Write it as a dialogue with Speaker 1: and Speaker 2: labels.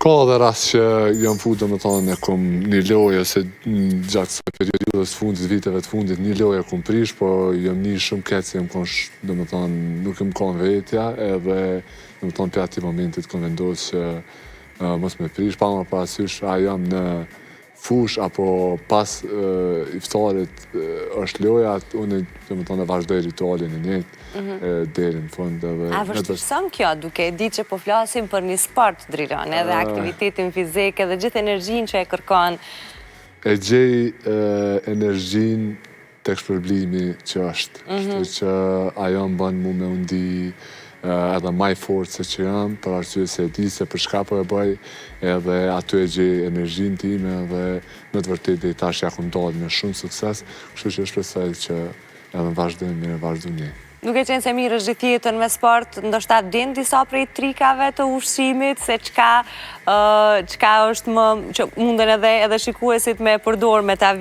Speaker 1: Ka dhe rast që jam fu dhe më thonë e kom një lojë, ose gjatë se periudës fundit, viteve të fundit, një lojë e kom prish, po jam një shumë ketë se jam konë, dhe më thonë, nuk jam konë vetja, edhe, dhe më thonë, për ati momentit kom vendosë që mos me prish, pa më parasysh, a jam në fush, apo pas iftarit është loja, unë, dhe më thonë, e vazhdoj ritualin e njëtë, deri në fund.
Speaker 2: A vështirëson kjo, duke di që po flasim për një sport drilon, edhe aktivitetin fizik, edhe gjithë energjin që e kërkon?
Speaker 1: E gjej energjin të shpërblimi që është. Shtu që ajo më bën mu me undi edhe maj fort se që jam, për arsye se e di se për shka po e bëj, edhe aty e gjej energjin time, edhe në të vërtet dhe i tash ja ku ndodhë me shumë sukses, kështu që shpresoj që edhe në vazhdu një.
Speaker 2: Duke qenë se mirë është gjithë jetën me sport, ndoshta din disa prej trikave të ushqimit, se qka është më, që munden edhe shikuesit me përdor me ta